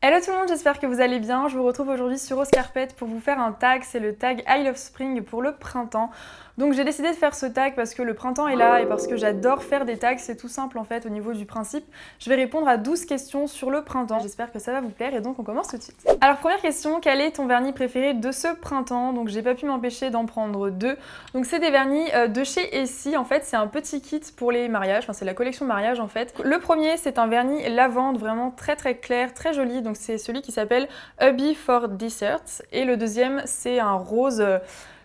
Hello tout le monde, j'espère que vous allez bien. Je vous retrouve aujourd'hui sur Rose Carpet pour vous faire un tag, c'est le tag I Love Spring pour le printemps. Donc j'ai décidé de faire ce tag parce que le printemps est là et parce que j'adore faire des tags, c'est tout simple en fait au niveau du principe. Je vais répondre à 12 questions sur le printemps, j'espère que ça va vous plaire et donc on commence tout de suite. Alors première question, quel est ton vernis préféré de ce printemps? Donc j'ai pas pu m'empêcher d'en prendre deux. Donc c'est des vernis de chez Essie, en fait c'est un petit kit pour les mariages, enfin c'est la collection mariage en fait. Le premier c'est un vernis lavande vraiment très clair, très joli, donc c'est celui qui s'appelle Hubby for Desserts et le deuxième c'est un rose.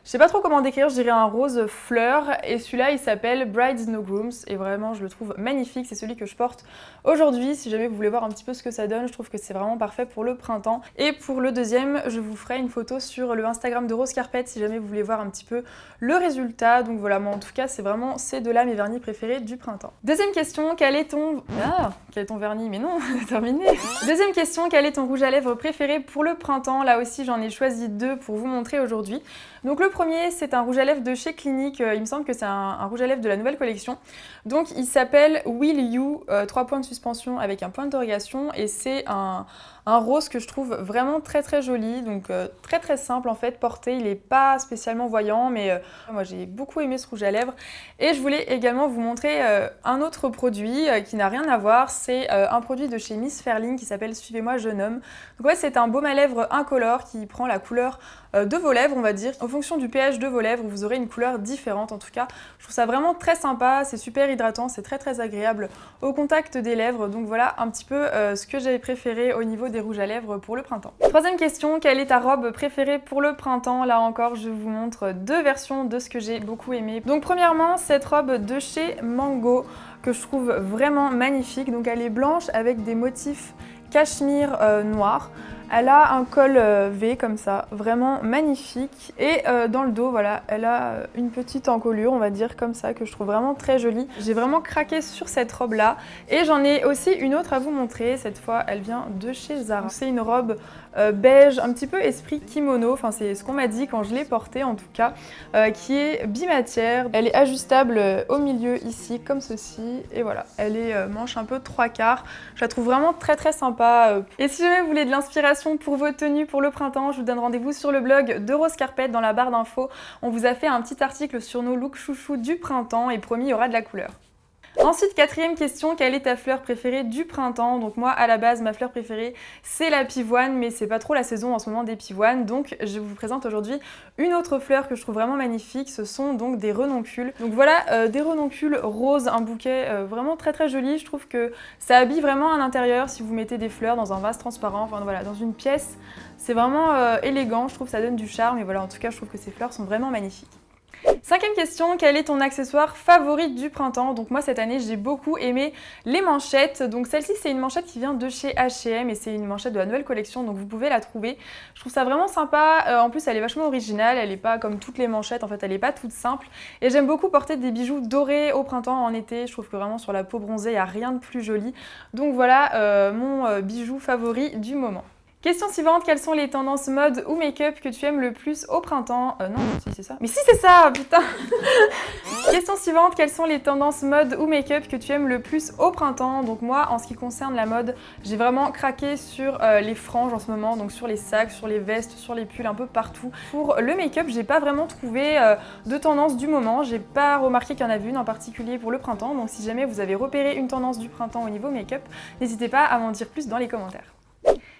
Je sais pas trop comment décrire, je dirais un rose fleur et celui-là il s'appelle Brides No Grooms et vraiment je le trouve magnifique, c'est celui que je porte aujourd'hui. Si jamais vous voulez voir un petit peu ce que ça donne, je trouve que c'est vraiment parfait pour le printemps. Et pour le deuxième, je vous ferai une photo sur le Instagram de Rose Carpet si jamais vous voulez voir un petit peu le résultat. Donc voilà, moi en tout cas c'est vraiment ces deux-là mes vernis préférés du printemps. Deuxième question, quel est ton... Ah, quel est ton vernis? Mais non, terminé. Deuxième question, quel est ton rouge à lèvres préféré pour le printemps? Là aussi j'en ai choisi deux pour vous montrer aujourd'hui. Donc le premier, c'est un rouge à lèvres de chez Clinique. Il me semble que c'est un rouge à lèvres de la nouvelle collection. Donc il s'appelle Will You, 3 points de suspension avec un point d'interrogation. Et c'est un rose que je trouve vraiment très joli. Donc très simple en fait, porté. Il n'est pas spécialement voyant, mais moi j'ai beaucoup aimé ce rouge à lèvres. Et je voulais également vous montrer un autre produit qui n'a rien à voir. C'est un produit de chez Miss Ferling qui s'appelle Suivez-moi jeune homme. Donc ouais, c'est un baume à lèvres incolore qui prend la couleur de vos lèvres, on va dire. En fonction du pH de vos lèvres, vous aurez une couleur différente. En tout cas, je trouve ça vraiment très sympa, c'est super hydratant, c'est très agréable au contact des lèvres. Donc voilà un petit peu ce que j'avais préféré au niveau des rouges à lèvres pour le printemps. Troisième question, quelle est ta robe préférée pour le printemps? Là encore, je vous montre deux versions de ce que j'ai beaucoup aimé. Donc premièrement, cette robe de chez Mango que je trouve vraiment magnifique. Donc elle est blanche avec des motifs cachemire noir. Elle a un col V comme ça, vraiment magnifique. Et dans le dos, voilà, elle a une petite encolure, on va dire comme ça, que je trouve vraiment très jolie. J'ai vraiment craqué sur cette robe-là. Et j'en ai aussi une autre à vous montrer. Cette fois, elle vient de chez Zara. C'est une robe beige, un petit peu esprit kimono. Enfin, c'est ce qu'on m'a dit quand je l'ai portée, en tout cas, qui est bimatière. Elle est ajustable au milieu ici, comme ceci. Et voilà, elle est manche un peu 3/4. Je la trouve vraiment très sympa. Et si jamais vous voulez de l'inspiration pour vos tenues pour le printemps, je vous donne rendez-vous sur le blog de Rose Carpet dans la barre d'infos. On vous a fait un petit article sur nos looks chouchous du printemps et promis, il y aura de la couleur. Ensuite, quatrième question, quelle est ta fleur préférée du printemps? Donc moi, à la base, ma fleur préférée, c'est la pivoine, mais c'est pas trop la saison en ce moment des pivoines. Donc je vous présente aujourd'hui une autre fleur que je trouve vraiment magnifique. Ce sont donc des renoncules. Donc voilà, des renoncules roses, un bouquet vraiment très joli. Je trouve que ça habille vraiment un intérieur si vous mettez des fleurs dans un vase transparent, enfin voilà, dans une pièce. C'est vraiment élégant, je trouve que ça donne du charme. Et voilà, en tout cas, je trouve que ces fleurs sont vraiment magnifiques. Cinquième question, quel est ton accessoire favori du printemps? Donc moi cette année j'ai beaucoup aimé les manchettes. Donc celle-ci c'est une manchette qui vient de chez H&M et c'est une manchette de la nouvelle collection, donc vous pouvez la trouver. Je trouve ça vraiment sympa, en plus elle est vachement originale, elle n'est pas comme toutes les manchettes, en fait elle n'est pas toute simple. Et j'aime beaucoup porter des bijoux dorés au printemps, en été, je trouve que vraiment sur la peau bronzée il n'y a rien de plus joli. Donc voilà mon bijou favori du moment. Question suivante, quelles sont les tendances mode ou make-up que tu aimes le plus au printemps? Non, si c'est ça. Mais si c'est ça, putain. Question suivante, quelles sont les tendances mode ou make-up que tu aimes le plus au printemps? Donc moi, en ce qui concerne la mode, j'ai vraiment craqué sur les franges en ce moment, donc sur les sacs, sur les vestes, sur les pulls, un peu partout. Pour le make-up, j'ai pas vraiment trouvé de tendance du moment. J'ai pas remarqué qu'il y en avait une en particulier pour le printemps. Donc si jamais vous avez repéré une tendance du printemps au niveau make-up, n'hésitez pas à m'en dire plus dans les commentaires.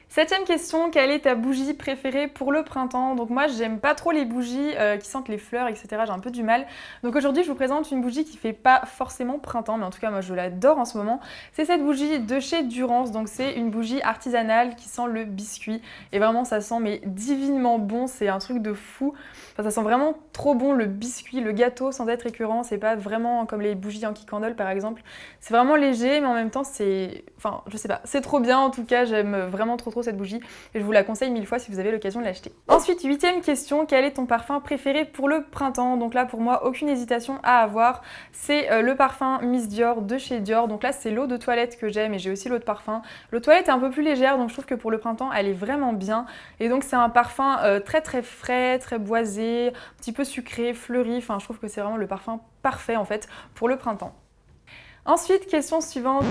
Septième question, quelle est ta bougie préférée pour le printemps? Donc moi j'aime pas trop les bougies qui sentent les fleurs, etc. J'ai un peu du mal. Donc aujourd'hui je vous présente une bougie qui fait pas forcément printemps, mais en tout cas moi je l'adore en ce moment. C'est cette bougie de chez Durance, donc c'est une bougie artisanale qui sent le biscuit. Et vraiment ça sent mais divinement bon, c'est un truc de fou. Enfin, ça sent vraiment trop bon le biscuit, le gâteau sans être écœurant. C'est pas vraiment comme les bougies Yankee Candle par exemple. C'est vraiment léger mais en même temps c'est... Enfin je sais pas, c'est trop bien en tout cas, j'aime vraiment trop cette bougie et je vous la conseille 1000 fois si vous avez l'occasion de l'acheter. Ensuite, huitième question, quel est ton parfum préféré pour le printemps? Donc là pour moi aucune hésitation à avoir, c'est le parfum Miss Dior de chez Dior. Donc là c'est l'eau de toilette que j'aime et j'ai aussi l'eau de parfum. L'eau de toilette est un peu plus légère donc je trouve que pour le printemps elle est vraiment bien et donc c'est un parfum très frais, très boisé, un petit peu sucré, fleuri, enfin je trouve que c'est vraiment le parfum parfait en fait pour le printemps. Ensuite, question suivante.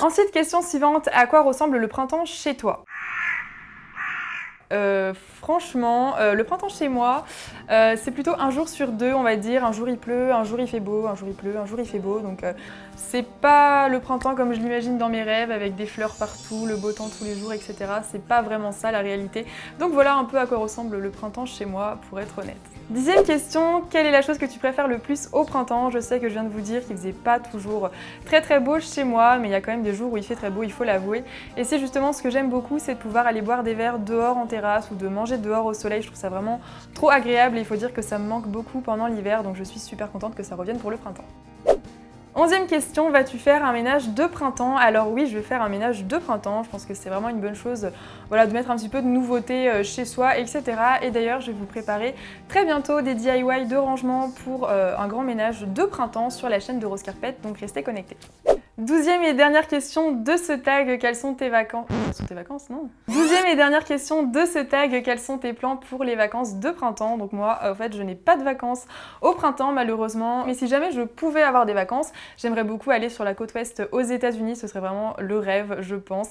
Ensuite, question suivante. À quoi ressemble le printemps chez toi? Franchement, le printemps chez moi, c'est plutôt un jour sur deux, on va dire. Un jour il pleut, un jour il fait beau, un jour il pleut, un jour il fait beau. Donc c'est pas le printemps comme je l'imagine dans mes rêves, avec des fleurs partout, le beau temps tous les jours, etc. C'est pas vraiment ça la réalité. Donc voilà un peu à quoi ressemble le printemps chez moi, pour être honnête. 10e question, quelle est la chose que tu préfères le plus au printemps? Je sais que je viens de vous dire qu'il faisait pas toujours très beau chez moi, mais il y a quand même des jours où il fait très beau, il faut l'avouer. Et c'est justement ce que j'aime beaucoup, c'est de pouvoir aller boire des verres dehors en terrasse ou de manger dehors au soleil. Je trouve ça vraiment trop agréable et il faut dire que ça me manque beaucoup pendant l'hiver, donc je suis super contente que ça revienne pour le printemps. 11e question, vas-tu faire un ménage de printemps? Alors oui, je vais faire un ménage de printemps, je pense que c'est vraiment une bonne chose voilà, de mettre un petit peu de nouveauté chez soi, etc. Et d'ailleurs, je vais vous préparer très bientôt des DIY de rangement pour un grand ménage de printemps sur la chaîne de Rose Carpet, donc restez connectés. 12e et dernière question de ce tag, quelles sont tes vacances? Quelles sont tes vacances, non? 12e et dernière question de ce tag, quels sont tes plans pour les vacances de printemps? Donc moi, en fait, je n'ai pas de vacances au printemps, malheureusement. Mais si jamais je pouvais avoir des vacances, j'aimerais beaucoup aller sur la côte ouest aux États-Unis. Ce serait vraiment le rêve, je pense.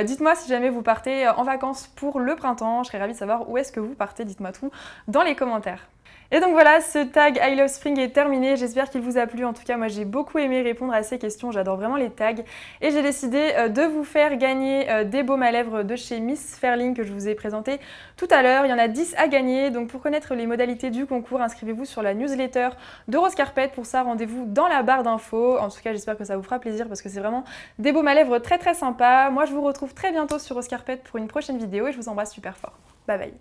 Dites-moi si jamais vous partez en vacances pour le printemps. Je serais ravie de savoir où est-ce que vous partez. Dites-moi tout dans les commentaires. Et donc voilà, ce tag I Love Spring est terminé, j'espère qu'il vous a plu. En tout cas, moi j'ai beaucoup aimé répondre à ces questions, j'adore vraiment les tags. Et j'ai décidé de vous faire gagner des baumes à lèvres de chez Miss Fairling que je vous ai présenté tout à l'heure. Il y en a 10 à gagner, donc pour connaître les modalités du concours, inscrivez-vous sur la newsletter de Rose Carpet. Pour ça, rendez-vous dans la barre d'infos. En tout cas, j'espère que ça vous fera plaisir parce que c'est vraiment des baumes à lèvres très sympas. Moi, je vous retrouve très bientôt sur Rose Carpet pour une prochaine vidéo et je vous embrasse super fort. Bye bye.